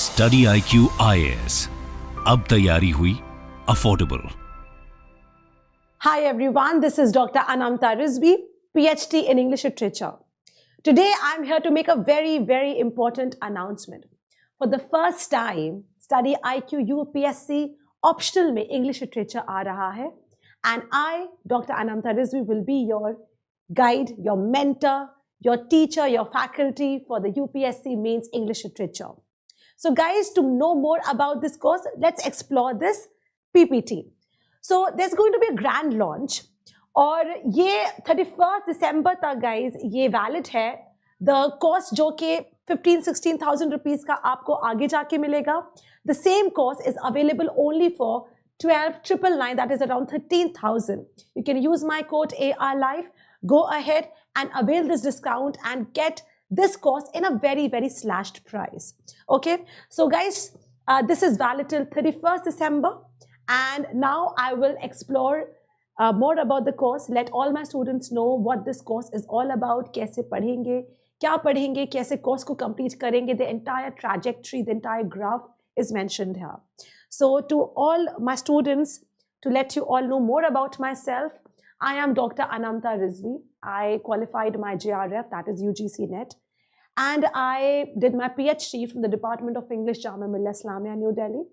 StudyIQ IAS, अब तैयारी हुई affordable. Hi everyone, this is Dr. Anamta Rizvi, PhD in English Literature. Today I'm here to make a very important announcement. For the first time, StudyIQ UPSC optional में English Literature आ रहा है, and I, Dr. Anamta Rizvi, will be your guide, your mentor, your teacher, your faculty for the UPSC Mains English Literature. So guys, to know more about this course, let's explore this PPT. So there's going to be a grand launch और ये 31st December तक guys ये valid है. The cost जो कि 15-16,000 rupees का आपको आगे जाके मिलेगा. The same course is available only for 12,999, that is around 13,000. You can use my code ARLIVE. Go ahead and avail this discount and get this course in a very slashed price. Okay, so guys, this is valid till 31st December. And now I will explore more about the course. Let all my students know what this course is all about. कैसे पढ़ेंगे, क्या पढ़ेंगे, कैसे course को complete करेंगे. The entire trajectory, the entire graph is mentioned here. So to all my students, to let you all know more about myself, I am Dr. Anamta Rizvi. I qualified my JRF, that is UGC NET. And I did my PhD from the Department of English, Jamia Millia Islamia, New Delhi.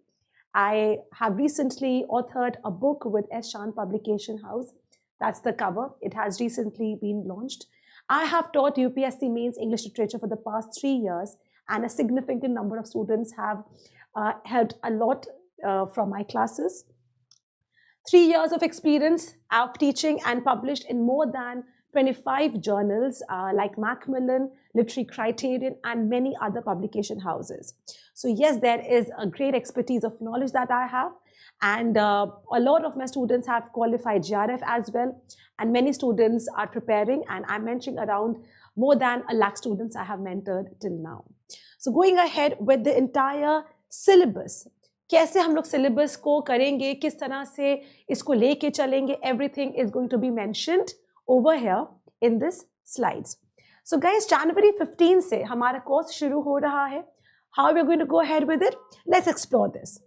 I have recently authored a book with S. Publication House. That's the cover. It has recently been launched. I have taught UPSC Mains English Literature for the past 3 years, and a significant number of students have helped a lot from my classes. 3 years of experience of teaching and published in more than 25 journals like Macmillan, Literary Criterion, and many other publication houses. So yes, there is a great expertise of knowledge that I have, and a lot of my students have qualified JRF as well, and many students are preparing, and I'm mentioning around more than 1 lakh students I have mentored till now. So going ahead with the entire syllabus, कैसे हम लोग syllabus को करेंगे, किस तरह से इसको लेके चलेंगे, everything is going to be mentioned over here in this slides. So guys, January 15 से हमारा course शुरू हो रहा है. How are we going to go ahead with it? Let's explore this.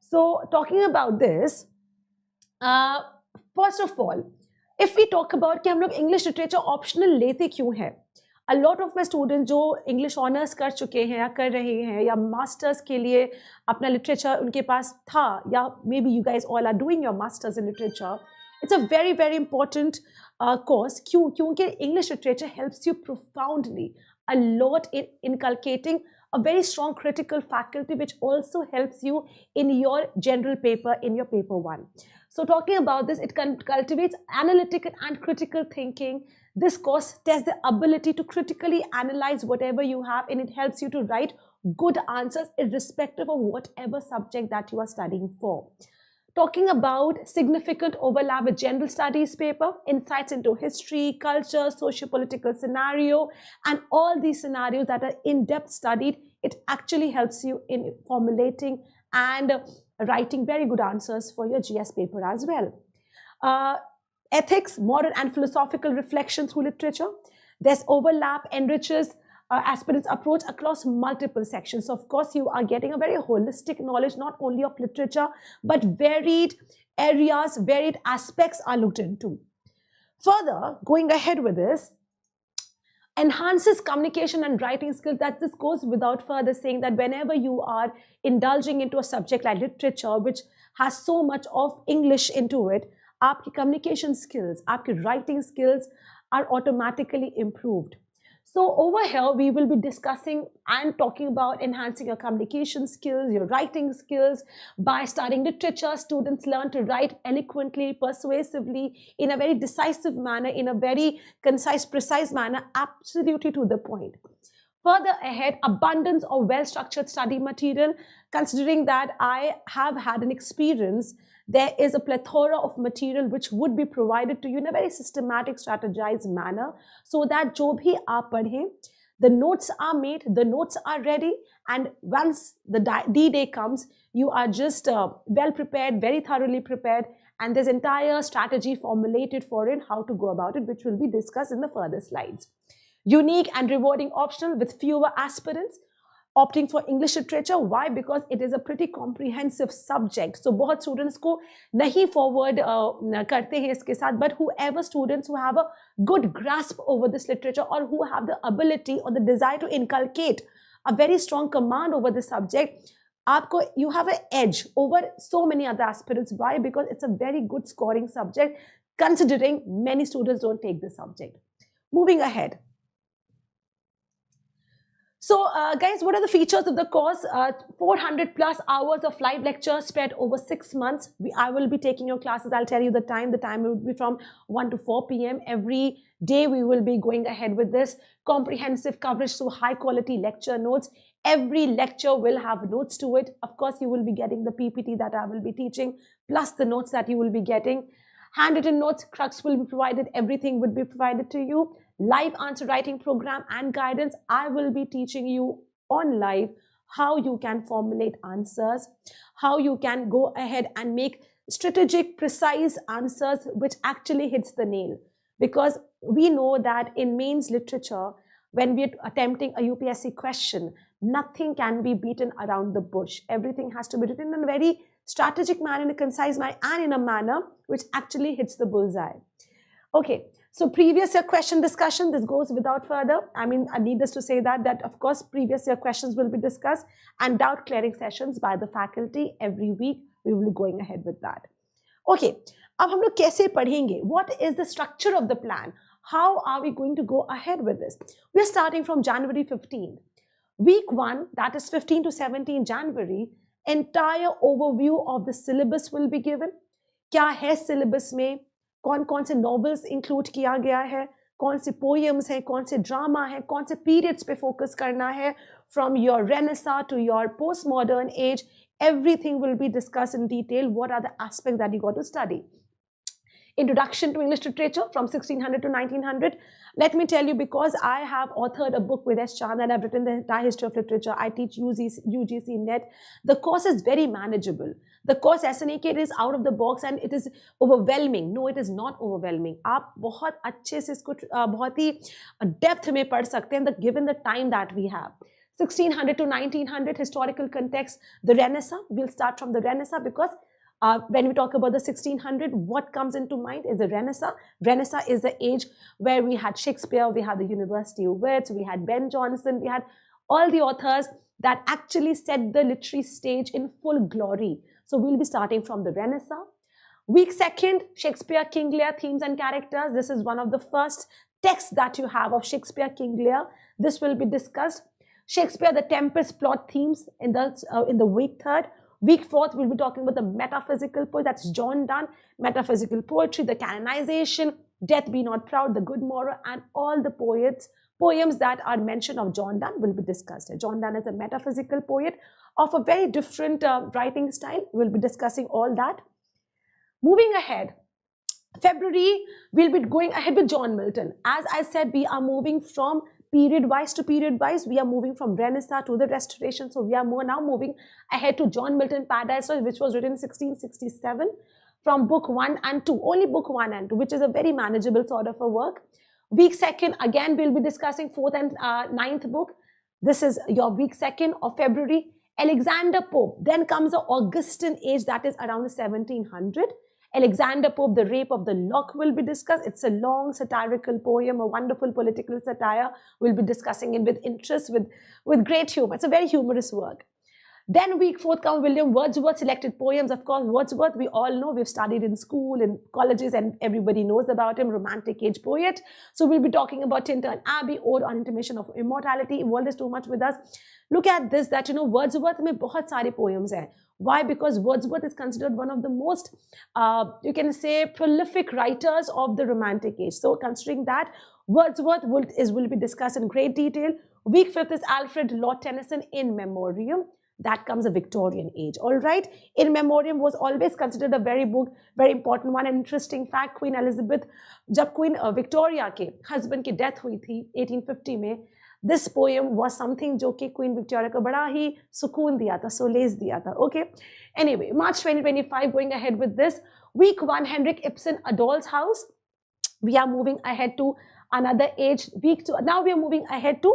So talking about this, first of all, if we talk about कि हम लोग English literature optional लेते क्यों हैं? A lot of my students जो English honors कर चुके हैं या कर रहे हैं या masters के लिए अपना literature उनके पास था, या maybe you guys all are doing your masters in literature. It's a very important course. क्योंकि English literature helps you profoundly a lot in inculcating a very strong critical faculty, which also helps you in your general paper, in your paper 1. So talking about this, it cultivates analytical and critical thinking. This course tests the ability to critically analyze whatever you have, and it helps you to write good answers irrespective of whatever subject that you are studying for. Talking about significant overlap with general studies paper, insights into history, culture, socio-political scenario, and all these scenarios that are in-depth studied, it actually helps you in formulating and writing very good answers for your GS paper as well. Ethics, moral and philosophical reflection through literature. There's overlap, enriches aspirants' approach across multiple sections. So of course, you are getting a very holistic knowledge, not only of literature, but varied areas, varied aspects are looked into. Further, going ahead with this, enhances communication and writing skills. That this goes without further saying that whenever you are indulging into a subject like literature, which has so much of English into it, आपकी communication skills, आपकी writing skills are automatically improved. So over here, we will be discussing and talking about enhancing your communication skills, your writing skills. By studying literature, students learn to write eloquently, persuasively, in a very decisive manner, in a very concise, precise manner, absolutely to the point. Further ahead, abundance of well-structured study material. Considering that I have had an experience, there is a plethora of material which would be provided to you in a very systematic, strategized manner, so that jo bhi aap padhe, the notes are made, the notes are ready, and once the D-Day comes, you are just well prepared, very thoroughly prepared, and there's entire strategy formulated for it, how to go about it, which will be discussed in the further slides. Unique and rewarding optional with fewer aspirants. opting for English literature. Why? Because it is a pretty comprehensive subject. So बहुत students को नहीं forward करते हैं इसके साथ, but whoever students who have a good grasp over this literature or who have the ability or the desire to inculcate a very strong command over the subject, आपको you have an edge over so many other aspirants. Why? Because it's a very good scoring subject, considering many students don't take this subject. Moving ahead. So guys, what are the features of the course? 400 plus hours of live lectures spread over 6 months. I will be taking your classes. I'll tell you the time. The time will be from 1 to 4 p.m. Every day we will be going ahead with this. Comprehensive coverage through high quality lecture notes. Every lecture will have notes to it. Of course, you will be getting the PPT that I will be teaching, plus the notes that you will be getting. Handwritten notes, crux will be provided. Everything would be provided to you. Live answer writing program and guidance. I will be teaching you on live how you can formulate answers, how you can go ahead and make strategic, precise answers which actually hits the nail. Because we know that in mains literature, when we're attempting a UPSC question, nothing can be beaten around the bush. Everything has to be written in a very strategic manner, in a concise manner, and in a manner which actually hits the bullseye. Okay. So previous year question discussion, this goes without further. I mean, I need this to say that of course, previous year questions will be discussed, and doubt clearing sessions by the faculty every week. We will be going ahead with that. Okay, अब हम लोग कैसे पढ़ेंगे? What is the structure of the plan? How are we going to go ahead with this? We are starting from January 15th. Week 1, that is 15 to 17 January, entire overview of the syllabus will be given. क्या है syllabus में? कौन कौन से novels include किया गया है, कौन से poems हैं, कौन से drama है, कौन से periods पे focus करना है, from your Renaissance to your postmodern age, everything will be discussed in detail. What are the aspects that you got to study? Introduction to English literature from 1600 to 1900. Let me tell you, because I have authored a book with S. Chan and I've written the entire history of literature. I teach UGC NET. The course is very manageable. The course SNEK is out of the box and it is overwhelming. No, it is not overwhelming. आप बहुत अच्छे से इसको बहुत ही depth में पढ़ सकते हैं, given the time that we have. 1600 to 1900 historical context. The Renaissance, we'll start from the Renaissance because when we talk about the 1600, what comes into mind is the Renaissance. Renaissance is the age where we had Shakespeare, we had the University of Wits, we had Ben Jonson, we had all the authors that actually set the literary stage in full glory. So we'll be starting from the Renaissance. Week 2nd, Shakespeare, King Lear, themes and characters. This is one of the first texts that you have of Shakespeare, King Lear. This will be discussed. Shakespeare, the Tempest plot themes in the week 3rd. Week 4th, we'll be talking about the metaphysical poet, that's John Donne, metaphysical poetry, the canonization, Death Be Not Proud, the Good Morrow, and all the poems that are mentioned of John Donne will be discussed. John Donne is a metaphysical poet of a very different writing style. We'll be discussing all that. Moving ahead, February, we'll be going ahead with John Milton. As I said, we are moving from period-wise to period-wise. We are moving from Renaissance to the Restoration. So we are now moving ahead to John Milton Paradise Lost, which was written in 1667 from book 1 and 2. Only book 1 and 2, which is a very manageable sort of a work. Week 2nd, again, we'll be discussing 4th and 9th book. This is your week 2nd of February. Alexander Pope. Then comes the Augustan age, that is around the 1700. Alexander Pope, The Rape of the Lock will be discussed. It's a long satirical poem, a wonderful political satire. We'll be discussing it with interest, with great humor. It's a very humorous work. Then week 4th comes William Wordsworth, selected poems. Of course, Wordsworth, we all know, we've studied in school, in colleges, and everybody knows about him, romantic age poet. So we'll be talking about Tintern Abbey, Ode on Intimation of Immortality. World is too much with us. Look at this, that, you know, Wordsworth mein bahut sare poems hai. Why? Because Wordsworth is considered one of the most, you can say, prolific writers of the Romantic age. So considering that, Wordsworth will be discussed in great detail. Week 5th is Alfred Lord Tennyson, In Memoriam. That comes a Victorian age. All right. In Memoriam was always considered a very important one. An interesting fact, Queen Elizabeth, जब Queen Victoria के husband की death हुई थी 1850 में, this poem was something जो कि Queen Victoria को बड़ा ही सुकून दिया था, solace दिया था. Okay. Anyway, March 2025, going ahead with this. Week 1, Henrik Ibsen, A Doll's House. We are moving ahead to another age. Week 2, now we are moving ahead to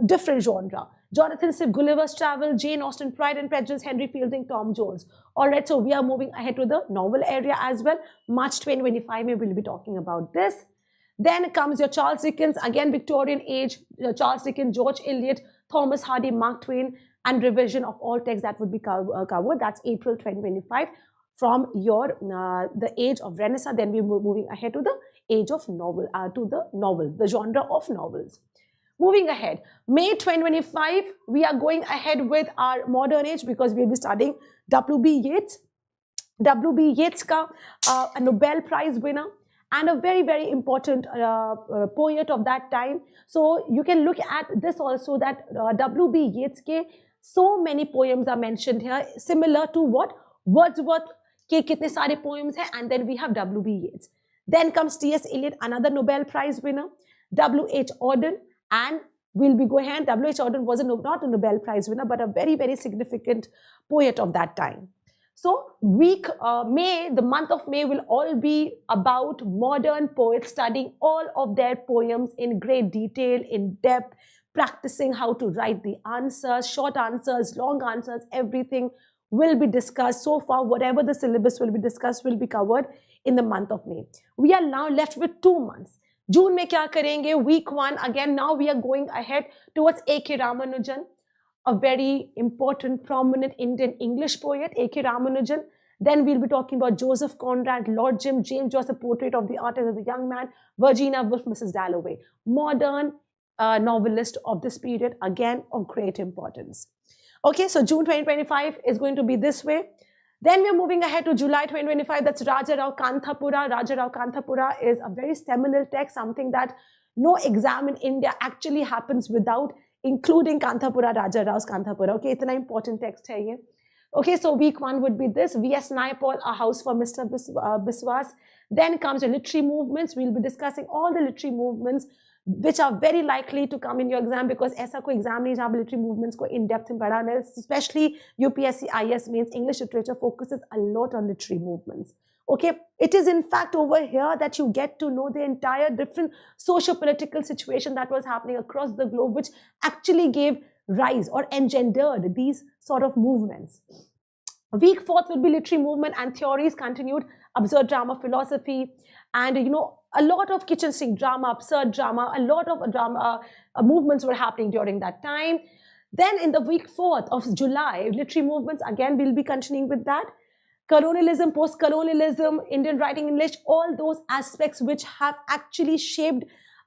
different genre. Jonathan Swift, Gulliver's Travel, Jane Austen, Pride and Prejudice, Henry Fielding, Tom Jones. All right, so we are moving ahead to the novel area as well. March 2025, we will be talking about this. Then comes your Charles Dickens, again Victorian age, Charles Dickens, George Eliot, Thomas Hardy, Mark Twain, and revision of all texts that would be covered. That's April 2025 from your the age of Renaissance. Then we're moving ahead to the age of novel, the genre of novels. Moving ahead, May 2025, we are going ahead with our modern age because we'll be studying W.B. Yeats. W.B. Yeats ka a Nobel Prize winner and a very, very important poet of that time. So you can look at this also, that W.B. Yeats ke so many poems are mentioned here, similar to what Wordsworth ke kitne sare poems hai, and then we have W.B. Yeats. Then comes T.S. Eliot, another Nobel Prize winner, W.H. Auden, and we'll be going ahead. W.H. Auden was not a Nobel Prize winner, but a very, very significant poet of that time. So May, the month of May will all be about modern poets studying all of their poems in great detail, in depth, practicing how to write the answers, short answers, long answers, everything will be discussed. So far, whatever the syllabus will be discussed will be covered in the month of May. We are now left with 2 months. June mein kya karenge? Week 1, again, now we are going ahead towards A.K. Ramanujan, a very important, prominent Indian English poet, A.K. Ramanujan. Then we'll be talking about Joseph Conrad, Lord Jim, James Joyce, A Portrait of the Artist as a Young Man, Virginia Woolf, Mrs. Dalloway. Modern novelist of this period, again, of great importance. Okay, so June 2025 is going to be this way. Then we're moving ahead to July 2025. That's Raja Rao Kanthapura. Raja Rao Kanthapura is a very seminal text, something that no exam in India actually happens without including Kanthapura, Raja Rao's Kanthapura. Okay, it's an important text here. Okay, so week 1 would be this. V.S. Naipaul, A House for Mr. Biswas. Then comes the literary movements. We'll be discussing all the literary movements which are very likely to come in your exam, because ऐसा कोई exam नहीं जहाँ literary movements को in depth में पढ़ा है. Especially UPSC IS means English literature focuses a lot on literary movements. Okay, it is in fact over here that you get to know the entire different socio-political situation that was happening across the globe, which actually gave rise or engendered these sort of movements. Week 4 will be literary movement and theories continued, absurd drama, philosophy, and a lot of kitchen sink drama, absurd drama, a lot of drama movements were happening during that time. Then in the week 4th of July, literary movements, again we'll be continuing with that. Colonialism, post-colonialism, Indian writing English, all those aspects which have actually shaped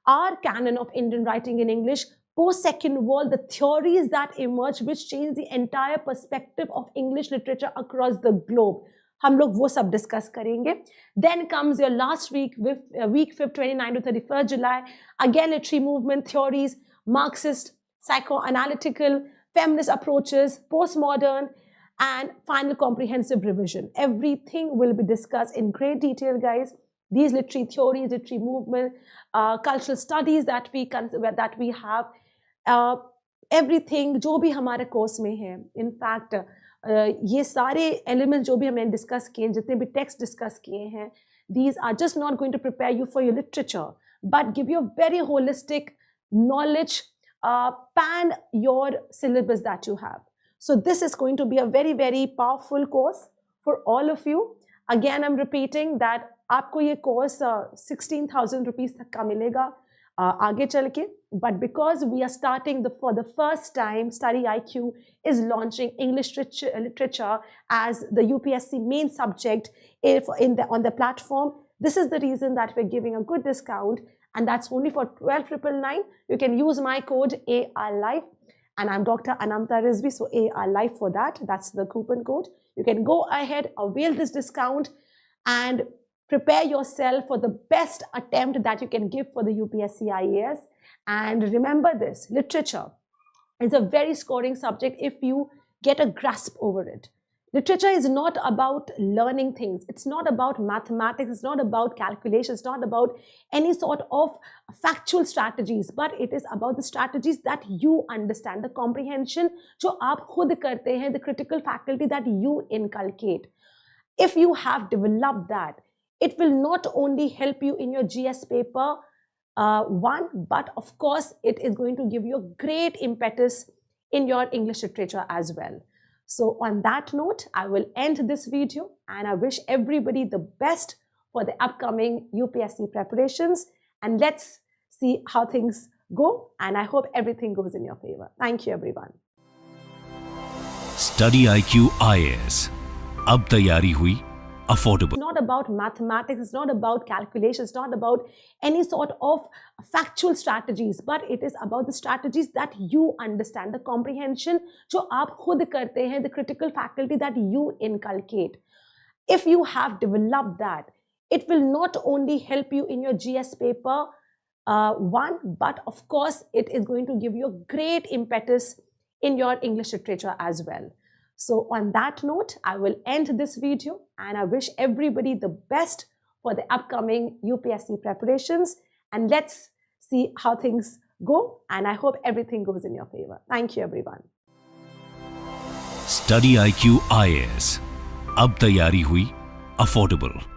our canon of Indian writing in English. Post-Second World, the theories that emerged which changed the entire perspective of English literature across the globe. हम लोग वो सब discuss करेंगे. Then comes your last week, week 5th, 29 to 31st July. Again, literary movement, theories, Marxist, psychoanalytical, feminist approaches, postmodern, and final comprehensive revision. Everything will be discussed in great detail, guys. These literary theories, literary movement, cultural studies that we have, everything जो भी हमारे course में है, in fact, ये सारे elements जो भी हमने discuss किए, जितने भी text discuss किए हैं, these are just not going to prepare you for your literature, but give you a very holistic knowledge, pan your syllabus that you have. So this is going to be a very, very powerful course for all of you. Again, I'm repeating that आपको ये course 16,000 rupees तक का मिलेगा आगे चल के. But because we are starting for the first time, StudyIQ is launching English literature as the UPSC main subject on the platform. This is the reason that we're giving a good discount, and that's only for 12,999. You can use my code ARLIFE, and I'm Dr. Anamta Rizvi, so ARLIFE for that. That's the coupon code. You can go ahead, avail this discount, and prepare yourself for the best attempt that you can give for the UPSC IAS. And remember this, literature is a very scoring subject if you get a grasp over it. Literature is not about learning things. It's not about mathematics. It's not about calculation. It's not about any sort of factual strategies, but it is about the strategies that you understand, the comprehension जो आप खुद करते हैं, the critical faculty that you inculcate. If you have developed that, it will not only help you in your GS paper 1, but of course, it is going to give you a great impetus in your English literature as well. So on that note, I will end this video and I wish everybody the best for the upcoming UPSC preparations, and let's see how things go, and I hope everything goes in your favor. Thank you everyone. StudyIQ IAS. अब तैयारी हुई affordable. It's not about mathematics, it's not about calculation, it's not about any sort of factual strategies, but it is about the strategies that you understand, the comprehension जो आप खुद करते हैं, the critical faculty that you inculcate. If you have developed that, it will not only help you in your GS paper 1, but of course it is going to give you a great impetus in your English literature as well. So on that note, I will end this video and I wish everybody the best for the upcoming UPSC preparations, and let's see how things go, and I hope everything goes in your favor. Thank you everyone. StudyIQ IAS. अब तैयारी हुई affordable.